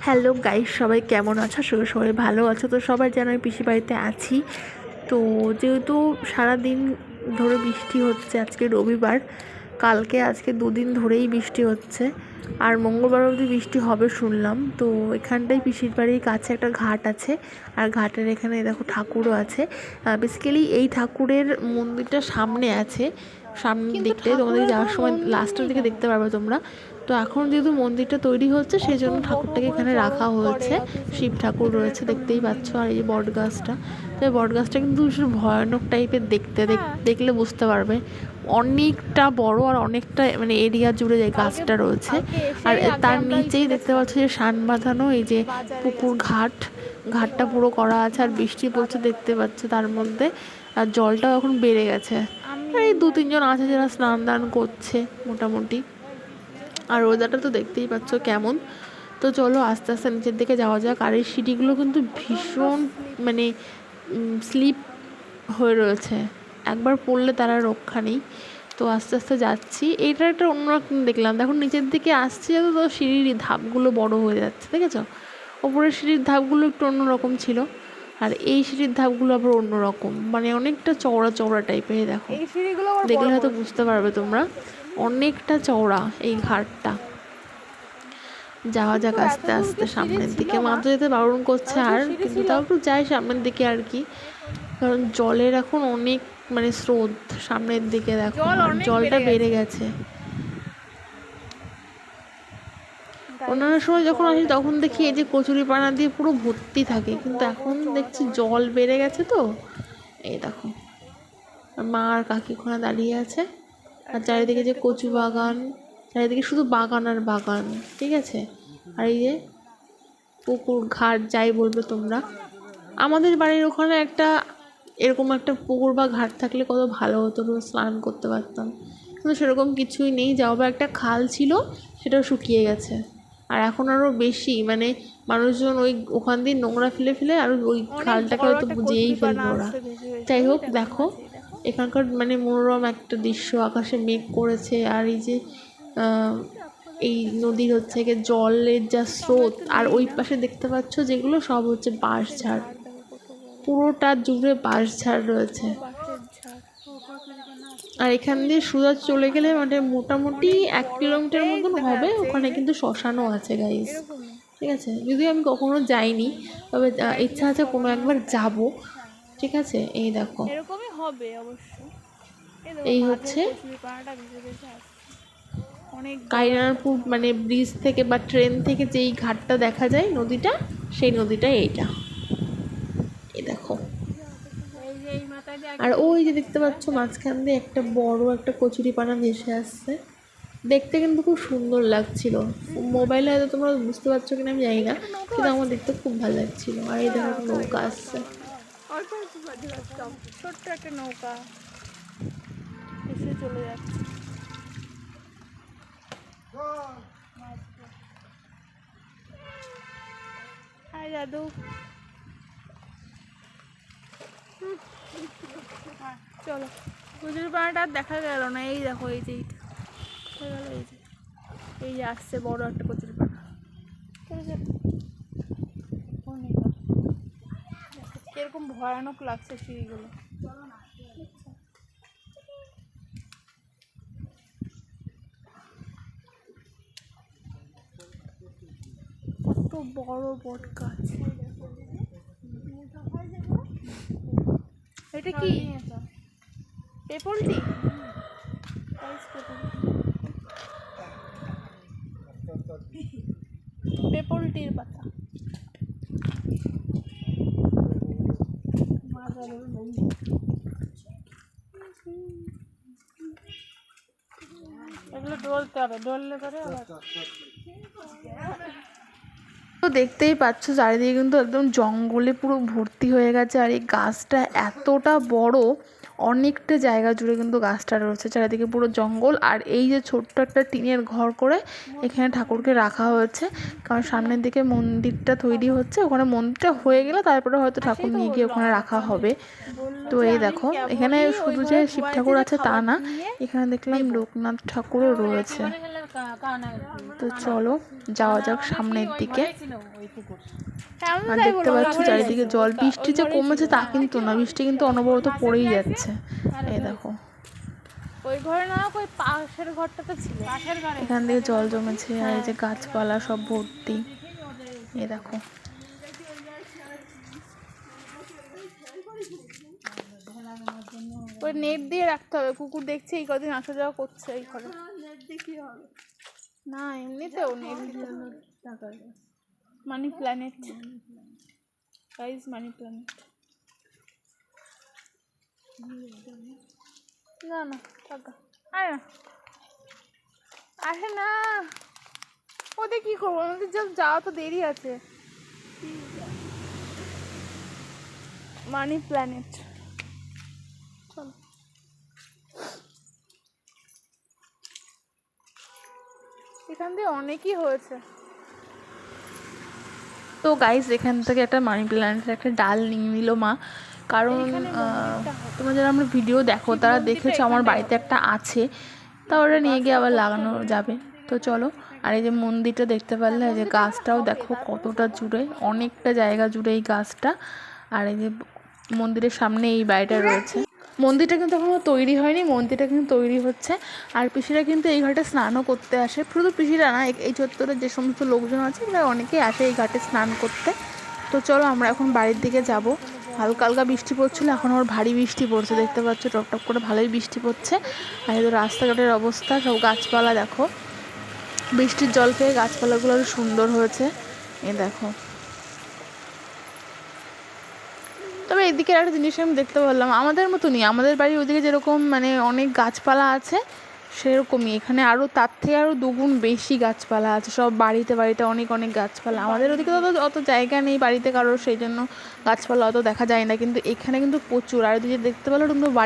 Hello guys, সবাই কেমন আছো? সবাই ভালো আছো তো? সবাই যেন আমি পিসি বাড়িতে আছি। তো যেহেতু সারাদিন ধরে বৃষ্টি হচ্ছে, আজকে রবিবার, কালকে আজকে দুদিন ধরেই বৃষ্টি হচ্ছে, আর মঙ্গলবার অবধি বৃষ্টি হবে শুনলাম। তো এখানটাই পিসির বাড়ির কাছে একটা ঘাট আছে, আর ঘাটের এখানে দেখো ঠাকুরও আছে। বেসিক্যালি এই ঠাকুরের মন্দিরটা সামনে আছে, সামনের দিকটায় তোমাদের যাওয়ার সময় লাস্টের দিকে দেখতে পারবে তোমরা। তো এখন যেহেতু মন্দিরটা তৈরি হচ্ছে সেই জন্য ঠাকুরটাকে এখানে রাখা হয়েছে। শিব ঠাকুর রয়েছে দেখতেই পাচ্ছ, আর এই বট গাছটা, তো এই বট গাছটা কিন্তু ভীষণ ভয়ানক টাইপের দেখতে, দেখলে বুঝতে পারবে। অনেকটা বড় আর অনেকটা মানে এরিয়া জুড়ে যে গাছটা রয়েছে, আর তার নিচেই দেখতে পাচ্ছ যে শান বাঁধানো এই যে পুকুর ঘাটটা পুরো করা আছে, আর বৃষ্টি পড়ছে দেখতে পাচ্ছ তার মধ্যে, আর জলটাও এখন বেড়ে গেছে। আর এই 2-3 জন আছে যারা স্নান দান করছে মোটামুটি, আর ওয়েদারটা তো দেখতেই পাচ্ছ কেমন। তো চলো আস্তে আস্তে নিচের দিকে যাওয়া যাক। আর এই সিঁড়িগুলো কিন্তু ভীষণ মানে স্লিপ হয়ে রয়েছে, একবার পড়লে তারা রক্ষা নেই। তো আস্তে আস্তে যাচ্ছি, এইটা একটা অন্যরকম দেখলাম। দেখো নিচের দিকে আসছি যত, তো সিঁড়ির ধাপগুলো বড় হয়ে যাচ্ছে, দেখেছো? ওপরের সিঁড়ির ধাপগুলো একটু অন্যরকম ছিল, আর এই সিঁড়ির ধাপগুলো আবার অন্যরকম, মানে অনেকটা চওড়া চওড়া টাইপের। দেখো দেখলে হয়তো বুঝতে পারবে তোমরা, অনেকটা চওড়া এই ঘাটটা। যাওয়া যাক আস্তে আস্তে সামনের দিকে। মা তো যেতে বারণ করছে, আর কিন্তু তাও একটু যাই সামনের দিকে আর কি, কারণ জলের এখন অনেক মানে স্রোত সামনের দিকে। দেখো জলটা বেড়ে গেছে। অন্যান্য সময় যখন আসি তখন দেখি এই যে কচুরিপানা দিয়ে পুরো ভর্তি থাকে, কিন্তু এখন দেখছি জল বেড়ে গেছে। তো এই দেখো মা আর কাকি ওখানে দাঁড়িয়ে আছে, আর চারিদিকে যে কচু বাগান, চারিদিকে শুধু বাগান আর বাগান, ঠিক আছে। আর এই যে পুকুর ঘাট যাই বলবে তোমরা, আমাদের বাড়ির ওখানে একটা এরকম একটা পুকুর বা ঘাট থাকলে কত ভালো হতো, স্নান করতে পারতাম, কিন্তু সেরকম কিছুই নেই। যাও বা একটা খাল ছিল, সেটাও শুকিয়ে গেছে। আর এখন আরও বেশি মানে মানুষজন ওখান দিয়ে নোংরা ফেলে ফেলে আর ওই খালটাকে হয়তো বুঝিয়েই ফেলবে ওরা। যাই হোক, দেখো এখানকার মানে মনোরম একটা দৃশ্য, আকাশে মেঘ করেছে, আর এই যে এই নদীর হচ্ছে গিয়ে জলের যা স্রোত, আর ওই পাশে দেখতে পাচ্ছ যেগুলো সব হচ্ছে বাঁশঝাড়, পুরোটা জুড়ে বাঁশঝাড় রয়েছে। আর এখান দিয়ে সোজা চলে গেলে মানে মোটামুটি 1 কিলোমিটার মতন হবে, ওখানে কিন্তু শ্মশানও আছে গাইস, ঠিক আছে। যদিও আমি কখনো যাইনি, তবে ইচ্ছা আছে কোনো একবার যাব, ঠিক আছে। এই দেখো এরকমই হবে অবশ্য। এই হচ্ছে কাইনারপুর মানে ব্রিজ থেকে বা ট্রেন থেকে যেই ঘাটটা দেখা যায় নদীটা, সেই নদীটা এইটা। এই দেখো, আর ওই যে দেখতে পাচ্ছ মাঝখান দিয়ে একটা বড় একটা কচুরিপানা ভেসে আসছে, দেখতে কিন্তু খুব সুন্দর লাগছিল। মোবাইলে হয়তো তোমরা বুঝতে পারছো কিনা আমি জানি না, কিন্তু আমার দেখতে খুব ভালো লাগছিল। আর এই দেখো নৌকা আসছে, ছোট্ট একটা নৌকা এসে চলে যাচ্ছে। হাই দাদু, চলো। কচুরি পানাটা আর দেখা গেল না। এই দেখো, এই যে এইটা এই যে এই যে আসছে বড় একটা কচুরি পানা। কিরকম ভয়ানক লাগছে সিঁড়িগুলো। কত বড় বট গাছ। এটা কি পেপল টি? পেপল টির পাতা। এগুলো ডলতে হবে, ডললে করে তো দেখতেই পাচ্ছ চারিদিকে কিন্তু একদম জঙ্গলে পুরো ভর্তি হয়ে গেছে, আর এই গাছটা এতটা বড়, অনেকটা জায়গা জুড়ে কিন্তু গাছটা রয়েছে, চারিদিকে পুরো জঙ্গল। আর এই যে ছোট্ট একটা টিনের ঘর করে এখানে ঠাকুরকে রাখা হয়েছে, কারণ সামনের দিকে মন্দিরটা তৈরি হচ্ছে, ওখানে মন্দিরটা হয়ে গেলে তারপরে হয়তো ঠাকুর নিয়ে গিয়ে ওখানে রাখা হবে। তো এই দেখো এখানে শুধু যে শিব ঠাকুর আছে তা না, এখানে দেখলাম লোকনাথ ঠাকুরও রয়েছে। তো চলো যাওয়া যাক সামনের দিকে। কেমন আর তাই দেখতে বলো, পাচ্ছ চারিদিকে জল, বৃষ্টি যে কমেছে তা কিন্তু না, বৃষ্টি কিন্তু অনবরত পড়েই যাচ্ছে। এই দেখো ওই ঘরে না হোক ওই পাশের ঘরটাতে ছিল, পাশের ঘরে এখান দিয়ে জল জমেছে, আর এই যে গাছপালা সব ভর্তি। এই দেখো ওই নেট দিয়ে রাখতে হবে, কুকুর দেখছে এই কদিন আসা যাওয়া করছে এই ঘরে। না এমনিতেও নেট মানি প্ল্যানেট, গাইস মানি প্ল্যানেট। না না টাকা আয় না, আসে না। ওদের কি করবো, আমাদের যা যাওয়া তো দেরি আছে। মানি প্ল্যানেট চলো। এখান দিয়ে অনেকই হয়েছে। তো গাইস এখান থেকে একটা মানি প্ল্যান্টের একটা ডাল নিয়ে নিল মা, কারণ তোমরা যারা আমরা ভিডিও দেখো তারা দেখেছো আমার বাড়িতে একটা আছে, তা ওটা নিয়ে গিয়ে আবার লাগানো যাবে। তো চলো। আর এই যে মন্দিরটা দেখতে পারলে, এই যে গাছটাও দেখো কতটা জুড়ে, অনেকটা জায়গা জুড়ে এই গাছটা। আর এই যে মন্দিরের সামনে এই বাড়িটা রয়েছে। মন্দিরটা কিন্তু এখনও তৈরি হয়নি, মন্দিরটা কিন্তু তৈরি হচ্ছে। আর পিসিরা কিন্তু এই ঘাটে স্নানও করতে আসে, শুধু পিসিরা না, এই চত্বরে যে সমস্ত লোকজন আছে প্রায় অনেকেই আসে এই ঘাটে স্নান করতে। তো চলো আমরা এখন বাড়ির দিকে যাব। হালকা হালকা বৃষ্টি পড়ছিলো, এখন আবার ভারী বৃষ্টি পড়ছে, দেখতে পাচ্ছ টপটপ করে ভালোই বৃষ্টি পড়ছে। আর এই তো রাস্তাঘাটের অবস্থা, সব গাছপালা দেখো, বৃষ্টির জল পেয়ে গাছপালাগুলো আরও সুন্দর হয়েছে। এ দেখো, তবে এদিকে একটা জিনিস আমি দেখতে পারলাম, আমাদের মতনই আমাদের বাড়ির ওদিকে যেরকম মানে অনেক গাছপালা আছে, সেরকমই এখানে আরও তার থেকে আরও দুগুণ বেশি গাছপালা আছে, সব বাড়িতে বাড়িতে অনেক অনেক গাছপালা। আমাদের ওদিকে তো অত জায়গা নেই বাড়িতে কারোর, সেই জন্য গাছপালা অত দেখা যায় না, কিন্তু এখানে কিন্তু প্রচুর। আর ওদিকে দেখতে পেলো কিন্তু বাড়ি